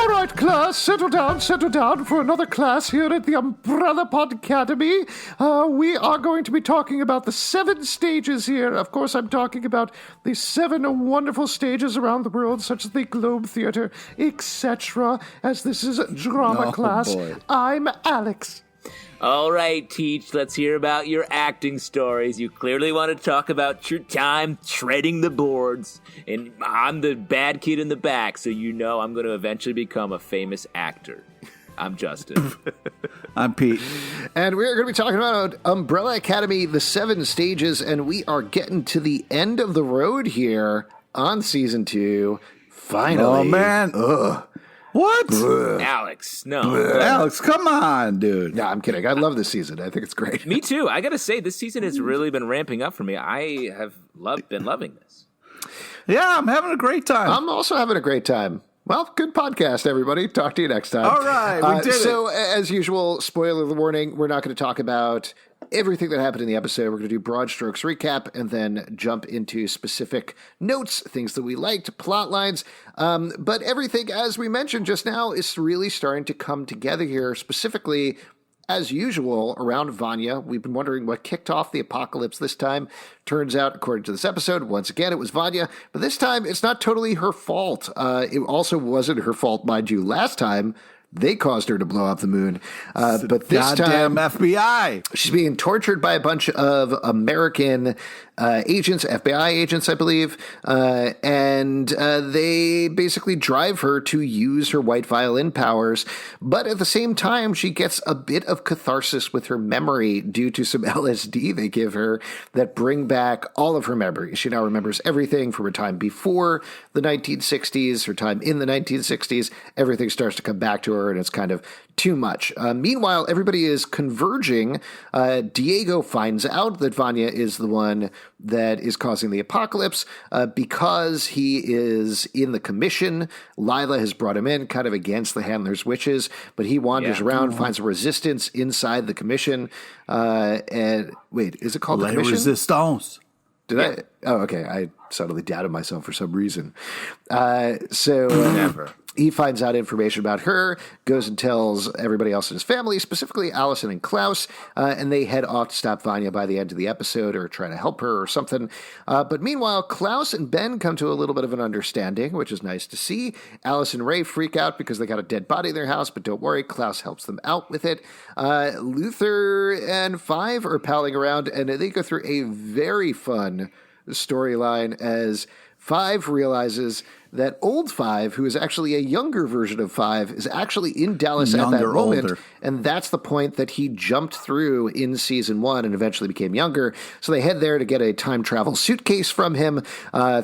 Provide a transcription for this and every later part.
All right, class, settle down for another class here at the Umbrella Pod Academy. We are going to be talking about the 7 stages here. Of course, I'm talking about the 7 wonderful stages around the world, such as the Globe Theater, etc. As this is drama class, boy. I'm Alex. All right, Teach, let's hear about your acting stories. You clearly want to talk about your time treading the boards. And I'm the bad kid in the back, so you know I'm going to eventually become a famous actor. I'm Justin. I'm Pete. And we're going to be talking about Umbrella Academy, the 7 stages, and we are getting to the end of the road here on Season 2. Finally. Oh, man. Ugh. What? Alex, no. Alex, come on, dude. No, I'm kidding. I love this season. I think it's great. Me too. I got to say, this season has really been ramping up for me. I have been loving this. Yeah, I'm having a great time. I'm also having a great time. Well, good podcast, everybody. Talk to you next time. All right, we did it. So, as usual, spoiler warning, we're not going to talk about everything that happened in the episode. We're going to do broad strokes recap and then jump into specific notes, things that we liked, plot lines. But everything, as we mentioned just now, is really starting to come together here, specifically, as usual, around Vanya. We've been wondering what kicked off the apocalypse this time. Turns out, according to this episode, once again, it was Vanya. But this time, it's not totally her fault. It also wasn't her fault, mind you, last time. They caused her to blow up the moon. But this Goddamn time, FBI. she's being tortured by a bunch of American agents, FBI agents, I believe. And they basically drive her to use her white violin powers. But at the same time, she gets a bit of catharsis with her memory due to some LSD they give her that bring back all of her memories. She now remembers everything from her time before the 1960s, her time in the 1960s. Everything starts to come back to her, and it's kind of too much. Meanwhile, everybody is converging. Diego finds out that Vanya is the one that is causing the apocalypse because he is in the commission. Lila has brought him in kind of against the handler's wishes, but he wanders around, finds a resistance inside the commission. And wait, is it called the commission? Resistance. Did I? Oh, okay. I suddenly doubted myself for some reason. So Never. He finds out information about her, goes and tells everybody else in his family, specifically Allison and Klaus, and they head off to stop Vanya by the end of the episode or try to help her or something. But meanwhile, Klaus and Ben come to a little bit of an understanding, which is nice to see. Allison and Ray freak out because they got a dead body in their house, but don't worry, Klaus helps them out with it. Luther and Five are palling around, and they go through a very fun storyline as Five realizes that old Five, who is actually a younger version of Five, is actually in Dallas at that moment. Older. And that's the point that he jumped through in season 1 and eventually became younger. So they head there to get a time travel suitcase from him.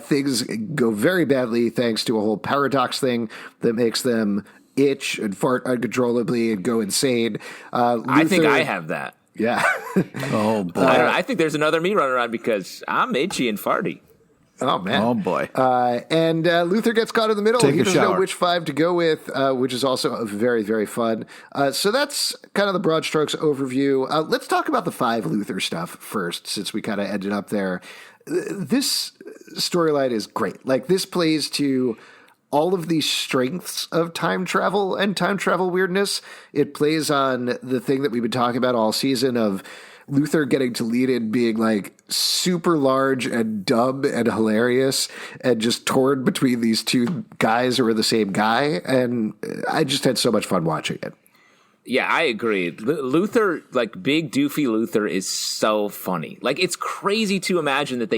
Things go very badly thanks to a whole paradox thing that makes them itch and fart uncontrollably and go insane. I think I have that. Yeah. Oh, boy. I think there's another me running around because I'm itchy and farty. Oh, man. Oh, boy. And Luther gets caught in the middle. Take He a doesn't know shower. which Five to go with, which is also very, very fun. So that's kind of the broad strokes overview. Let's talk about the Five Luther stuff first, since we kind of ended up there. This storyline is great. Like, this plays to all of the strengths of time travel and time travel weirdness. It plays on the thing that we've been talking about all season of Luther getting to lead in being like super large and dumb and hilarious and just torn between these two guys who are the same guy. And I just had so much fun watching it. Yeah, I agree. Luther, like big doofy Luther, is so funny. Like, it's crazy to imagine that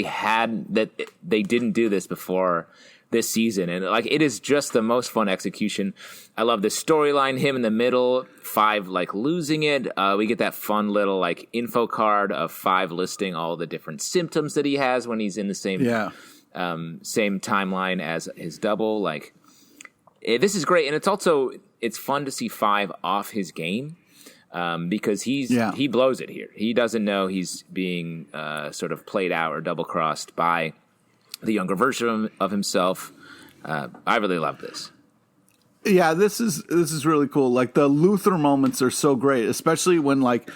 they didn't do this before this season, and like it is just the most fun execution. I love the storyline, him in the middle, Five like losing it. We get that fun little like info card of Five listing all the different symptoms that he has when he's in the same same timeline as his double. Like, this is great, and it's fun to see Five off his game because he blows it here. He doesn't know he's being sort of played out or double crossed by the younger version of himself. I really love this. Yeah, this is really cool. Like, the Luther moments are so great, especially when like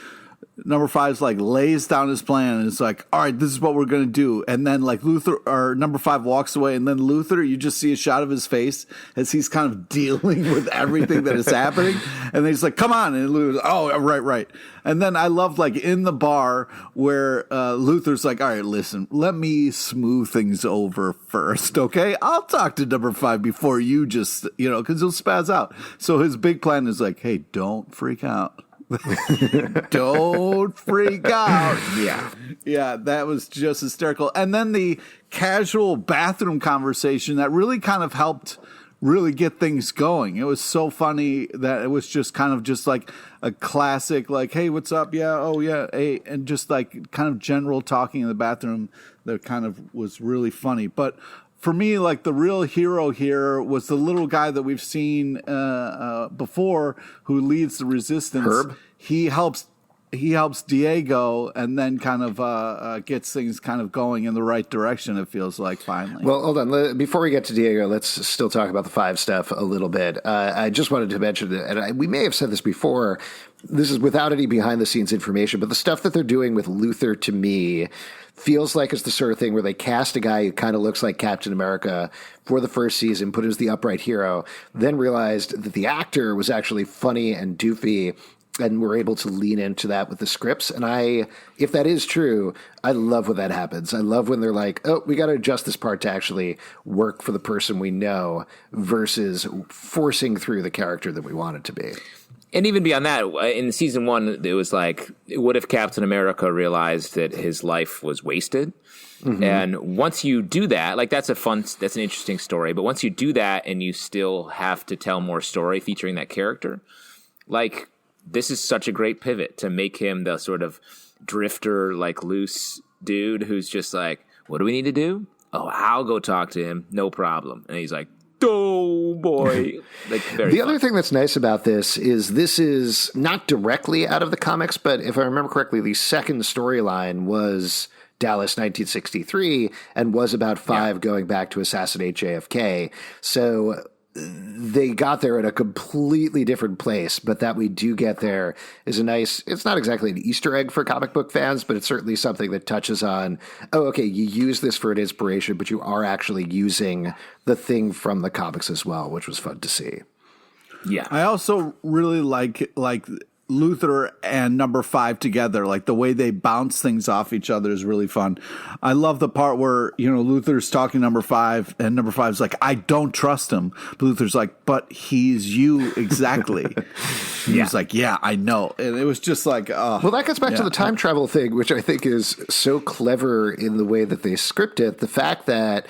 number 5's like lays down his plan and it's like, all right, this is what we're going to do. And then like Luther or number 5 walks away and then Luther, you just see a shot of his face as he's kind of dealing with everything that is happening. And then he's like, come on. And Luther's, oh, right. And then I love like in the bar where Luther's like, all right, listen, let me smooth things over first. Okay. I'll talk to number 5 before you just, cause he'll spaz out. So his big plan is like, hey, don't freak out. Don't freak out. Yeah, that was just hysterical. And then the casual bathroom conversation that really kind of helped really get things going. It was so funny that it was just kind of just like a classic, like, hey, what's up? Yeah, oh yeah, hey, and just like kind of general talking in the bathroom that kind of was really funny. But for me, like the real hero here was the little guy that we've seen before, who leads the resistance. Herb? He helps Diego, and then kind of gets things kind of going in the right direction. It feels like finally. Well, hold on. Before we get to Diego, let's still talk about the 5 stuff a little bit. I just wanted to mention, and we may have said this before. This is without any behind the scenes information, but the stuff that they're doing with Luther to me feels like it's the sort of thing where they cast a guy who kind of looks like Captain America for the first season, put him as the upright hero, then realized that the actor was actually funny and doofy, and we're able to lean into that with the scripts. And if that is true, I love when that happens. I love when they're like, oh, we got to adjust this part to actually work for the person we know versus forcing through the character that we want it to be. And even beyond that, in season 1, it was like, what if Captain America realized that his life was wasted? Mm-hmm. And once you do that, like that's an interesting story. But once you do that and you still have to tell more story featuring that character, like this is such a great pivot to make him the sort of drifter, like loose dude who's just like, what do we need to do? Oh, I'll go talk to him. No problem. And he's like, oh boy. Like, the other thing that's nice about this is not directly out of the comics, but if I remember correctly, the second storyline was Dallas 1963 and was about 5 going back to assassinate JFK. So they got there at a completely different place, but that we do get there is it's not exactly an Easter egg for comic book fans, but it's certainly something that touches on, oh, okay, you use this for an inspiration, but you are actually using the thing from the comics as well, which was fun to see. Yeah. I also really like Luther and number 5 together, like the way they bounce things off each other is really fun. I love the part where, Luther's talking to number 5 and number 5's like, I don't trust him. But Luther's like, but he's you exactly. He's like, yeah, I know. And it was just like, well, that gets back to the time travel thing, which I think is so clever in the way that they script it. The fact that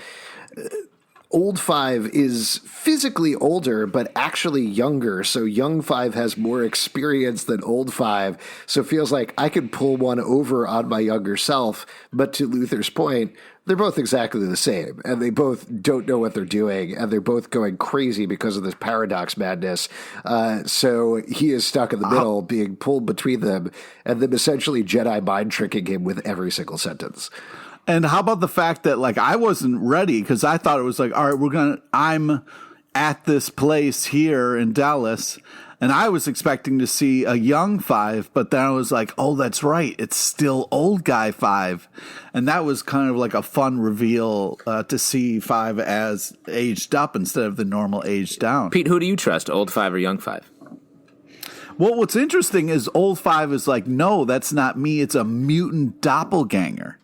Old 5 is physically older, but actually younger. So young 5 has more experience than old 5. So it feels like I could pull one over on my younger self. But to Luther's point, they're both exactly the same. And they both don't know what they're doing. And they're both going crazy because of this paradox madness. So he is stuck in the middle, being pulled between them, and them essentially Jedi mind tricking him with every single sentence. And how about the fact that, like, I wasn't ready because I thought it was like, all right, I'm at this place here in Dallas, and I was expecting to see a young 5, but then I was like, oh, that's right. It's still old guy 5. And that was kind of like a fun reveal to see 5 as aged up instead of the normal aged down. Pete, who do you trust, old 5 or young 5? Well, what's interesting is old 5 is like, no, that's not me. It's a mutant doppelganger.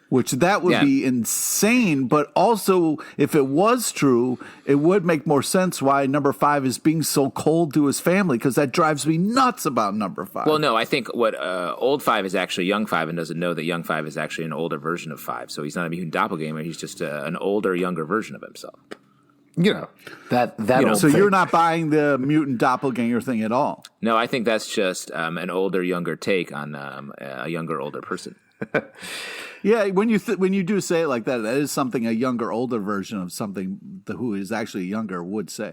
Which that would be insane, but also if it was true, it would make more sense why number 5 is being so cold to his family, because that drives me nuts about number 5. Well, no, I think what old 5 is actually young 5 and doesn't know that young 5 is actually an older version of 5. So he's not a mutant doppelganger; he's just an older, younger version of himself. That so you're not buying the mutant doppelganger thing at all. No, I think that's just an older, younger take on a younger, older person. Yeah, when you do say it like that, that is something a younger, older version of something who is actually younger would say.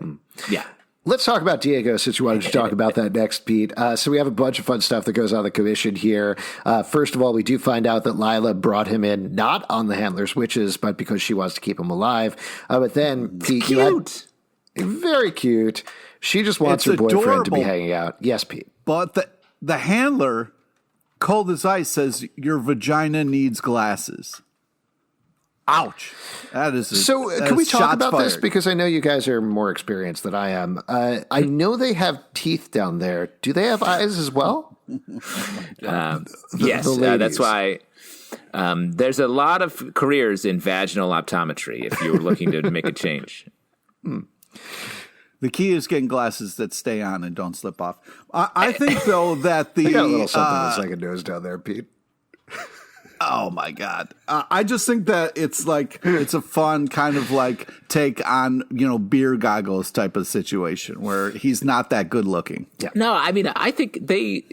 Yeah. Let's talk about Diego, since you wanted to talk about that next, Pete. So we have a bunch of fun stuff that goes on the commission here. First of all, we do find out that Lila brought him in not on the Handler's Witches, but because she wants to keep him alive. But then, Pete, cute. Very cute. She just wants her boyfriend to be hanging out. Yes, Pete. But the Handler Cold as Ice says your vagina needs glasses. Ouch. That is can we talk about this? Fired. Because I know you guys are more experienced than I am. I know they have teeth down there. Do they have eyes as well? Yes, that's why there's a lot of careers in vaginal optometry if you're looking to make a change. The key is getting glasses that stay on and don't slip off. I think, though, that the... I got a little something with second nose down there, Pete. Oh, my God. I just think that it's a fun kind of like take on, beer goggles type of situation where he's not that good looking. Yeah. No, I mean, I think the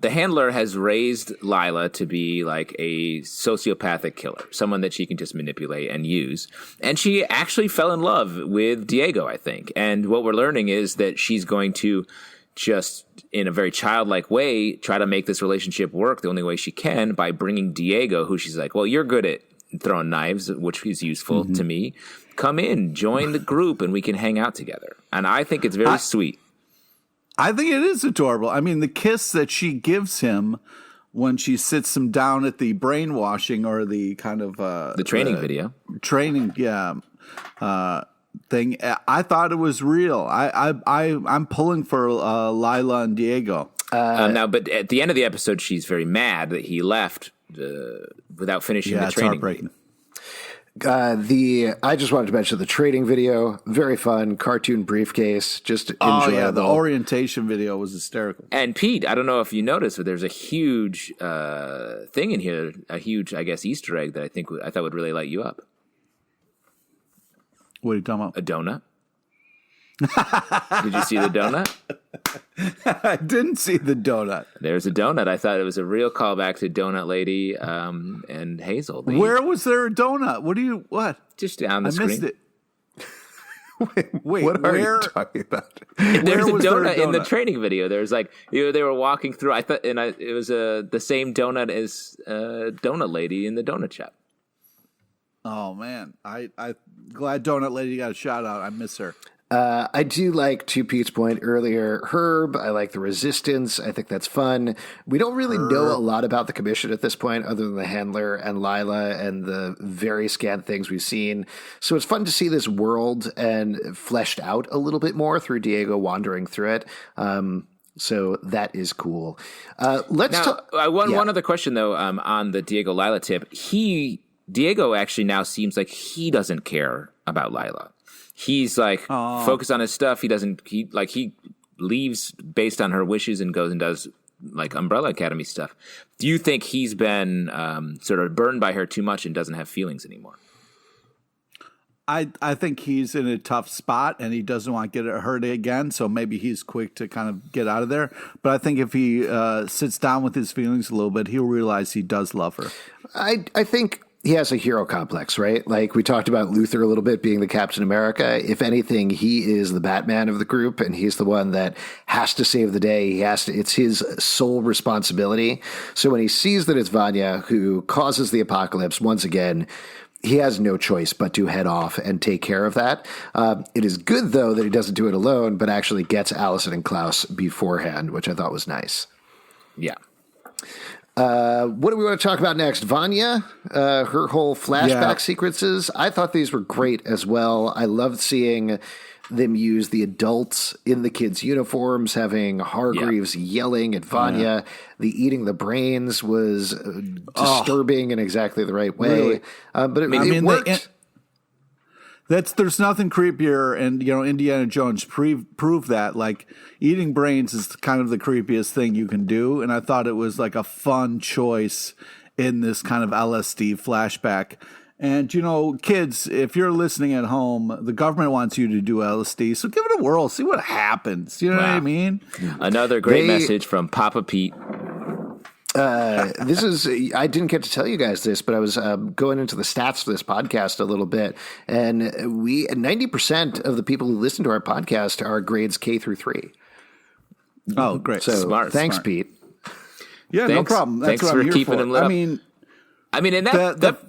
handler has raised Lila to be like a sociopathic killer, someone that she can just manipulate and use. And she actually fell in love with Diego, I think. And what we're learning is that she's going to just, in a very childlike way, try to make this relationship work the only way she can by bringing Diego, who she's like, well, you're good at throwing knives, which is useful to me. Come in, join the group, and we can hang out together. And I think it's very sweet. I think it is adorable. I mean, the kiss that she gives him when she sits him down at the brainwashing or the kind of the training video. Training, thing. I thought it was real. I'm pulling for Lila and Diego. Now, but at the end of the episode, she's very mad that he left without finishing the training. Heartbreaking. I just wanted to mention the trading video. Very fun cartoon briefcase. Just enjoyable. Yeah, the orientation video was hysterical. And Pete, I don't know if you noticed, but there's a huge thing in here, a huge, I guess, Easter egg that I thought would really light you up. What are you talking about? A donut. Did you see the donut? I didn't see the donut. There's a donut. I thought it was a real callback to Donut Lady and Hazel. Where was there a donut? What? Just down the screen. I missed it. Wait, what are you talking about? There's a donut in the training video. There's like they were walking through. I thought, it was the same donut as Donut Lady in the donut shop. Oh man, I glad Donut Lady got a shout out. I miss her. I do like, to Pete's point earlier, Herb. I like the Resistance. I think that's fun. We don't really know a lot about the Commission at this point, other than the handler and Lila and the very scant things we've seen. So it's fun to see this world and fleshed out a little bit more through Diego wandering through it. So that is cool. Let's talk. One other question though, on the Diego Lila tip. Diego actually now seems like he doesn't care about Lila. He's like focused on his stuff. He leaves based on her wishes and goes and does like Umbrella Academy stuff. Do you think he's been sort of burned by her too much and doesn't have feelings anymore? I think he's in a tough spot and he doesn't want to get hurt again. So maybe he's quick to kind of get out of there. But I think if he sits down with his feelings a little bit, he'll realize he does love her. I think he has a hero complex, right? Like we talked about Luther a little bit being the Captain America. If anything, he is the Batman of the group, and he's the one that has to save the day. It's his sole responsibility. So when he sees that it's Vanya who causes the apocalypse once again, he has no choice but to head off and take care of that. It is good, though, that he doesn't do it alone, but actually gets Allison and Klaus beforehand, which I thought was nice. Yeah. What do we want to talk about next? Vanya, her whole flashback sequences. I thought these were great as well. I loved seeing them use the adults in the kids' uniforms, having Hargreaves yelling at Vanya. The eating the brains was disturbing in exactly the right way. Really? But it worked. There's nothing creepier, and Indiana Jones proved that. Like, eating brains is kind of the creepiest thing you can do, and I thought it was like a fun choice in this kind of LSD flashback. And kids, if you're listening at home, the government wants you to do LSD, so give it a whirl, see what happens. You know what I mean? Another great message from Papa Pete. This is, I didn't get to tell you guys this, but I was going into the stats for this podcast a little bit, and 90% of the people who listen to our podcast are grades K through 3. Oh, great. So thanks, Pete. Yeah, no problem. That's Thanks what for I'm here keeping for. them lit up. I mean, and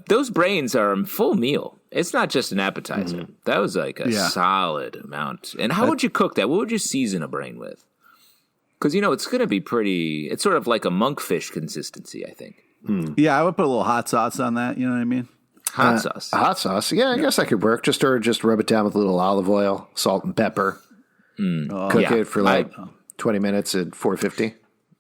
those brains are a full meal. It's not just an appetizer. Mm-hmm. That was like a solid amount. And how would you cook that? What would you season a brain with? Because, it's going to be it's sort of like a monkfish consistency, I think. Yeah, I would put a little hot sauce on that. You know what I mean? Hot sauce. Hot sauce. Yeah, I guess that could work. Just rub it down with a little olive oil, salt and pepper. Cook it for 20 minutes at 450.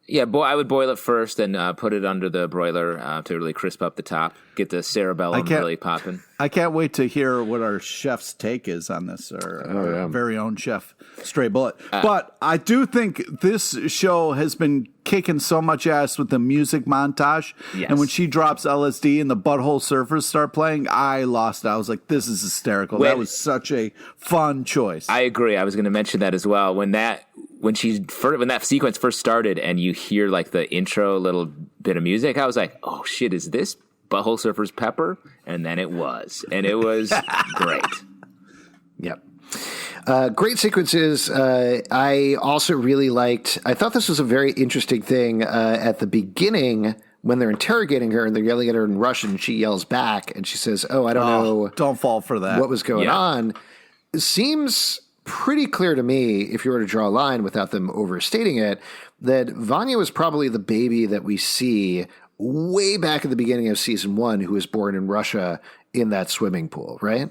Yeah, I would boil it first and put it under the broiler to really crisp up the top, get the cerebellum really popping. I can't wait to hear what our chef's take is on this, our very own chef, Stray Bullet. But I do think this show has been kicking so much ass with the music montage. Yes. And when she drops LSD and the Butthole Surfers start playing, I lost it. I was like, this is hysterical. That was such a fun choice. I agree. I was going to mention that as well. When that sequence first started and you hear like the intro little bit of music, I was like, oh shit, is this Butthole Surfers Pepper? And then it was. And it was great. Yep. Great sequences. I also really I thought this was a very interesting thing at the beginning when they're interrogating her and they're yelling at her in Russian. She yells back and she says, oh, I don't know. Don't fall for that. What was going on. It seems pretty clear to me, if you were to draw a line without them overstating it, that Vanya was probably the baby that we see way back at the beginning of season 1 who was born in Russia in that swimming pool, right?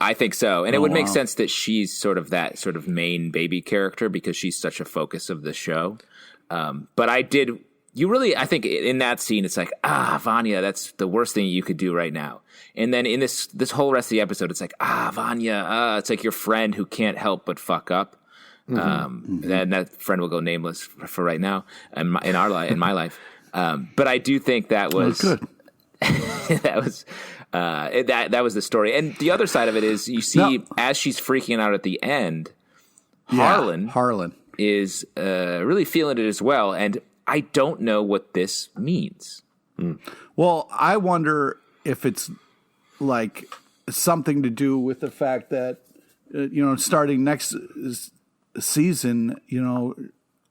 I think so. And it would make sense that she's sort of that sort of main baby character because she's such a focus of the show. But I think in that scene, it's like, Vanya, that's the worst thing you could do right now. And then in this whole rest of the episode, it's like, Vanya, it's like your friend who can't help but fuck up. And that friend will go nameless for right now in my life. But I do think that was good. that was the story. And the other side of it is you see as she's freaking out at the end, Harlan is really feeling it as well. And I don't know what this means. Well, I wonder if it's like something to do with the fact that, starting next season,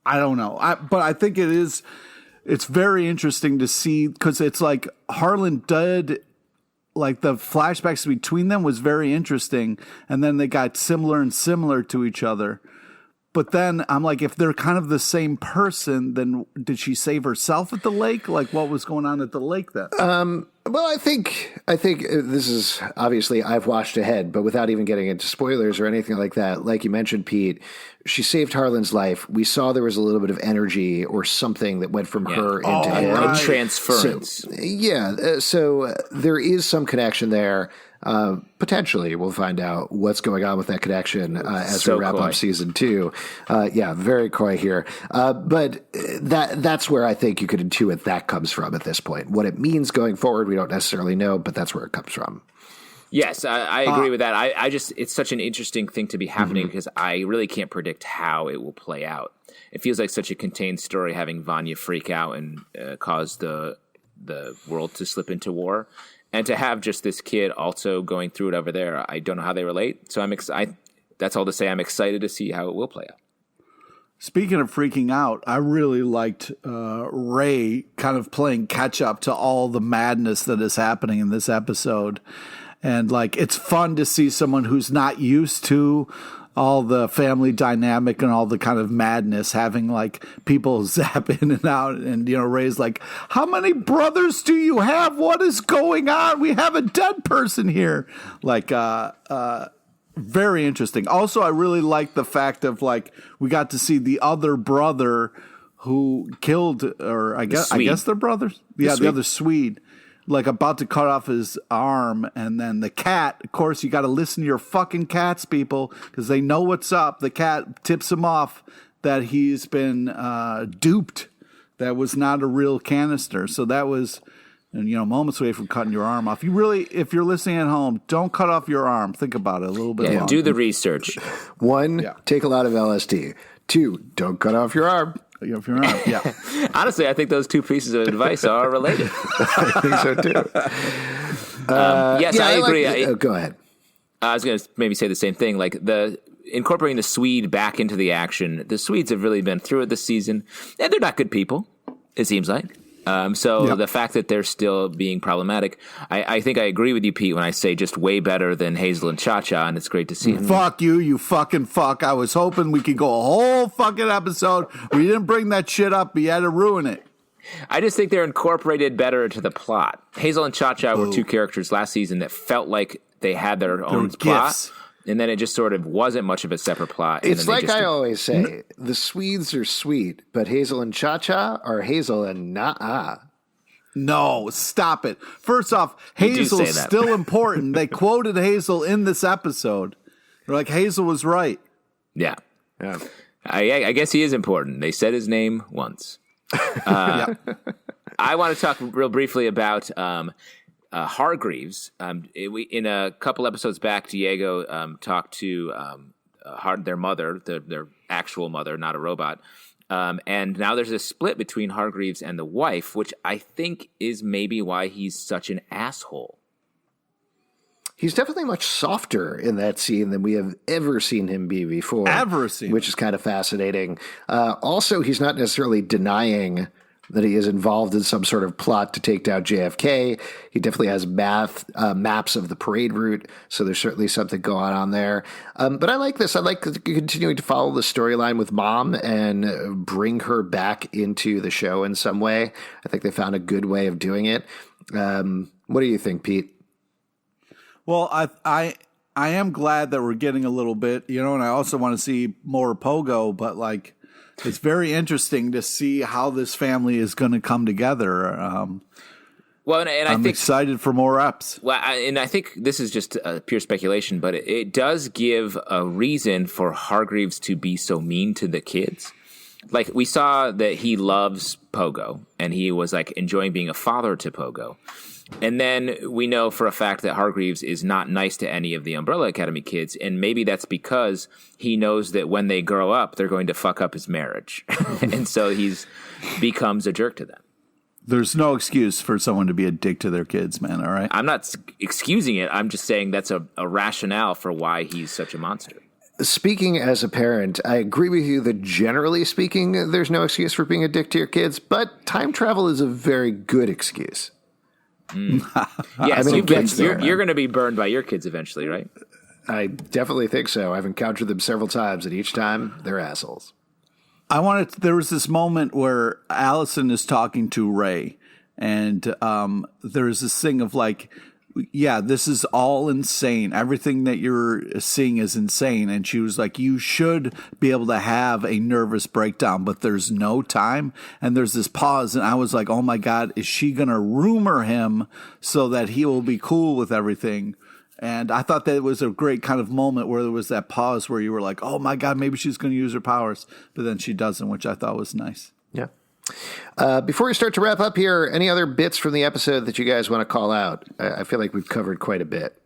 I don't know. But I think it's very interesting to see because it's like Harlan did, like the flashbacks between them was very interesting. And then they got similar and similar to each other. But then I'm like, if they're kind of the same person, then did she save herself at the lake? Like, what was going on at the lake then? Well, I think this is obviously I've watched ahead, but without even getting into spoilers or anything like that. Like you mentioned, Pete, she saved Harlan's life. We saw there was a little bit of energy or something that went from her into him. A transference. So there is some connection there. Potentially, we'll find out what's going on with that connection as we wrap up season 2. Very coy here. But that's where I think you could intuit that comes from at this point. What it means going forward, we don't necessarily know, but that's where it comes from. Yes, I agree with that. I just it's such an interesting thing to be happening because I really can't predict how it will play out. It feels like such a contained story having Vanya freak out and cause the world to slip into war. And to have just this kid also going through it over there, I don't know how they relate. So that's all to say I'm excited to see how it will play out. Speaking of freaking out, I really liked Ray kind of playing catch up to all the madness that is happening in this episode. And like, it's fun to see someone who's not used to all the family dynamic and all the kind of madness, having like people zap in and out. And, Ray's like, how many brothers do you have? What is going on? We have a dead person here. Like, very interesting. Also, I really like the fact of like, we got to see the other brother who killed, or I guess they're brothers. The other Swede. Like about to cut off his arm, and then the cat, of course, you got to listen to your fucking cats, people, because they know what's up. The cat tips him off that he's been duped. That was not a real canister. So that was, moments away from cutting your arm off. If you're listening at home, don't cut off your arm. Think about it a little bit. Yeah, do the research. 1, take a lot of LSD. 2, don't cut off your arm. If you're not, yeah. Honestly, I think those two pieces of advice are related. I think so too. Yes, I agree. Go ahead. I was going to maybe say the same thing. Like incorporating the Swede back into the action. The Swedes have really been through it this season, and they're not good people. It seems like. So the fact that they're still being problematic, I think I agree with you, Pete, when I say just way better than Hazel and Cha-Cha, and it's great to see it. Fuck you, you fucking fuck. I was hoping we could go a whole fucking episode. We didn't bring that shit up, but you had to ruin it. I just think they're incorporated better into the plot. Hazel and Cha-Cha were two characters last season that felt like they had their own plot. Gifts. And then it just sort of wasn't much of a separate plot. It's like I always say, the Swedes are sweet, but Hazel and Cha-Cha are Hazel and nah. No, stop it. First off, Hazel's still important. They quoted Hazel in this episode. They're like, Hazel was right. Yeah. I guess he is important. They said his name once. I want to talk real briefly about Hargreaves. In a couple episodes back, Diego talked to their mother, their actual mother, not a robot. And now there's a split between Hargreaves and the wife, which I think is maybe why he's such an asshole. He's definitely much softer in that scene than we have ever seen him be before. Which is kind of fascinating. Also, he's not necessarily denying that he is involved in some sort of plot to take down JFK. He definitely has maps of the parade route, so there's certainly something going on there. But I like this. I like continuing to follow the storyline with Mom and bring her back into the show in some way. I think they found a good way of doing it. What do you think, Pete? Well, I am glad that we're getting a little bit, and I also want to see more Pogo, but like, it's very interesting to see how this family is going to come together. And I'm excited for more eps. Well, I think this is just pure speculation, but it does give a reason for Hargreaves to be so mean to the kids. Like, we saw that he loves Pogo, and he was like enjoying being a father to Pogo. And then we know for a fact that Hargreaves is not nice to any of the Umbrella Academy kids, and maybe that's because he knows that when they grow up, they're going to fuck up his marriage. And so he's becomes a jerk to them. There's no excuse for someone to be a dick to their kids, man, all right? I'm not excusing it. I'm just saying that's a rationale for why he's such a monster. Speaking as a parent, I agree with you that generally speaking, there's no excuse for being a dick to your kids, but time travel is a very good excuse. Yes, you're going to be burned by your kids eventually, right? I definitely think so. I've encountered them several times, and each time they're assholes. There was this moment where Allison is talking to Ray, and there's this thing of like, yeah, this is all insane. Everything that you're seeing is insane. And she was like, you should be able to have a nervous breakdown, but there's no time. And there's this pause. And I was like, oh my God, is she going to rumor him so that he will be cool with everything? And I thought that it was a great kind of moment where there was that pause where you were like, oh my God, maybe she's going to use her powers. But then she doesn't, which I thought was nice. Yeah. Before we start to wrap up here, any other bits from the episode that you guys want to call out? I feel like we've covered quite a bit.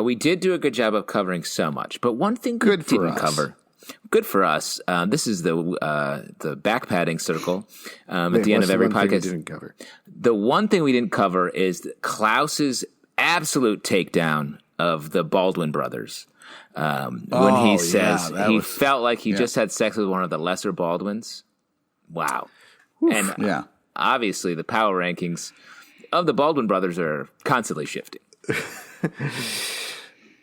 We did do a good job of covering so much, but one thing we didn't cover. Good for us. This is the back padding circle at the end of every podcast. Didn't cover? The one thing we didn't cover is Klaus's absolute takedown of the Baldwin brothers. When he says he felt like he just had sex with one of the lesser Baldwins. Wow. Oof. And obviously the power rankings of the Baldwin brothers are constantly shifting.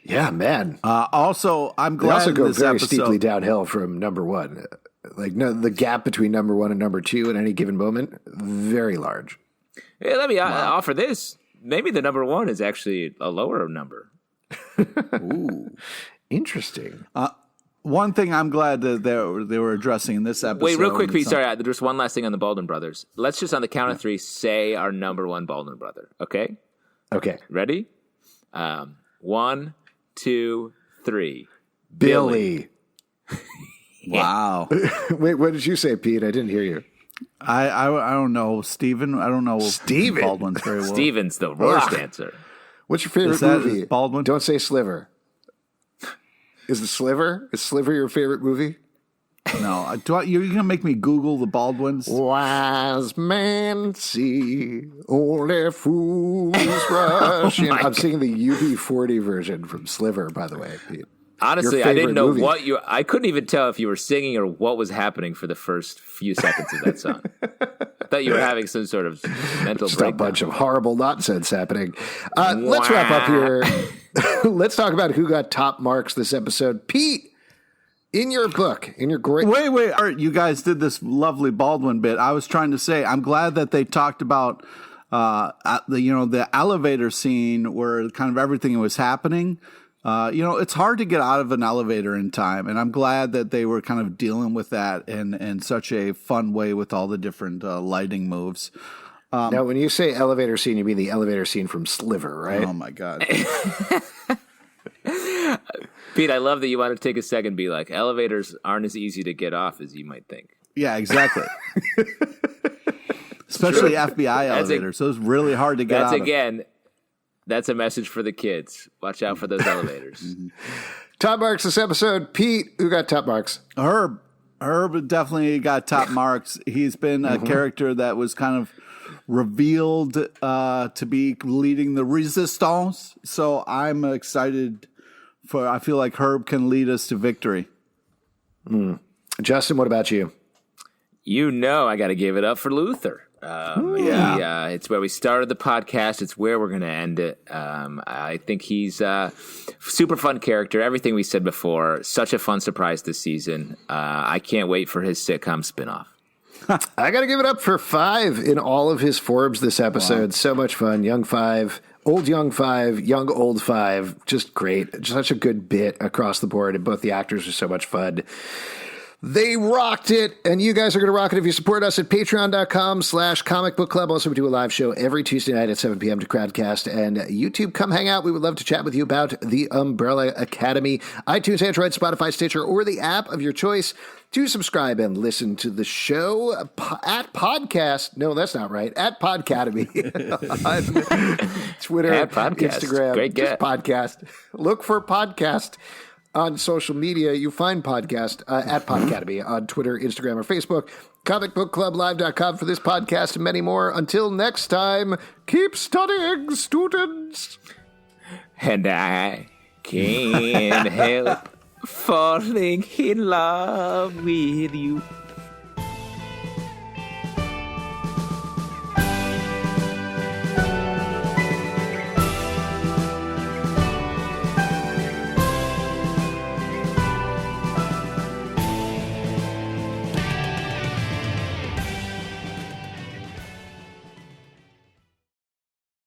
Yeah, man. Also, I'm glad they also go this very episode steeply downhill from number one. Like the gap between number one and number two at any given moment, very large. Hey, let me offer this. Maybe the number one is actually a lower number. Ooh, interesting. One thing I'm glad that they were addressing in this episode. Wait, real quick, Pete. Sorry, there's one last thing on the Baldwin brothers. Let's just on the count of three say our number one Baldwin brother. Okay. Okay. Ready? 1, 2, 3. Billy. Wow. Wait, what did you say, Pete? I didn't hear you. I don't know, Steven. I don't know Steven. Baldwin's very well. Steven's the worst answer. What's your favorite movie? Baldwin? Don't say Sliver. Is Sliver your favorite movie? No. You're going to make me Google the Baldwins? Wise men see only fools rush in. I'm singing the UB40 version from Sliver, by the way, Pete. Honestly, your I didn't favorite know movie. I couldn't even tell if you were singing or what was happening for the first few seconds of that song. I thought you were having some sort of mental Just a breakdown. bunch of horrible nonsense happening. Let's wrap up here. Let's talk about who got top marks this episode. Pete, in your book, in your great... Wait. Art, you guys did this lovely Baldwin bit. I was trying to say, I'm glad that they talked about the elevator scene where kind of everything was happening. It's hard to get out of an elevator in time, and I'm glad that they were kind of dealing with that in such a fun way with all the different lighting moves. Now, when you say elevator scene, you mean the elevator scene from Sliver, right? Oh my God. Pete, I love that you want to take a second and be like, elevators aren't as easy to get off as you might think. Yeah, exactly. Especially FBI elevators. So it's really hard to get out of. That's a message for the kids. Watch out for those elevators. Top marks this episode. Pete, who got top marks? Herb definitely got top marks. He's been a character that was kind of revealed to be leading the resistance. So I'm excited I feel like Herb can lead us to victory. Justin, what about you? I got to give it up for Luther. It's where we started the podcast. It's where we're going to end it. I think he's a super fun character. Everything we said before, such a fun surprise this season. I can't wait for his sitcom spinoff. I got to give it up for 5 in all of his Forbes this episode. Wow. So much fun. Young 5, old young 5, young old 5. Just great. Just such a good bit across the board. And both the actors are so much fun. They rocked it, and you guys are going to rock it if you support us at patreon.com/Comic Book Club. Also, we do a live show every Tuesday night at 7 p.m. to Crowdcast and YouTube. Come hang out. We would love to chat with you about the Umbrella Academy. iTunes, Android, Spotify, Stitcher, or the app of your choice to subscribe and listen to the show at podcast. No, that's not right. At Podcademy. Twitter, at podcast. Instagram, Great get. Podcast. Look for podcast. On social media, you find podcast at Podcademy on Twitter, Instagram, or Facebook. ComicBookClubLive.com for this podcast and many more. Until next time, keep studying, students. And I can't help falling in love with you.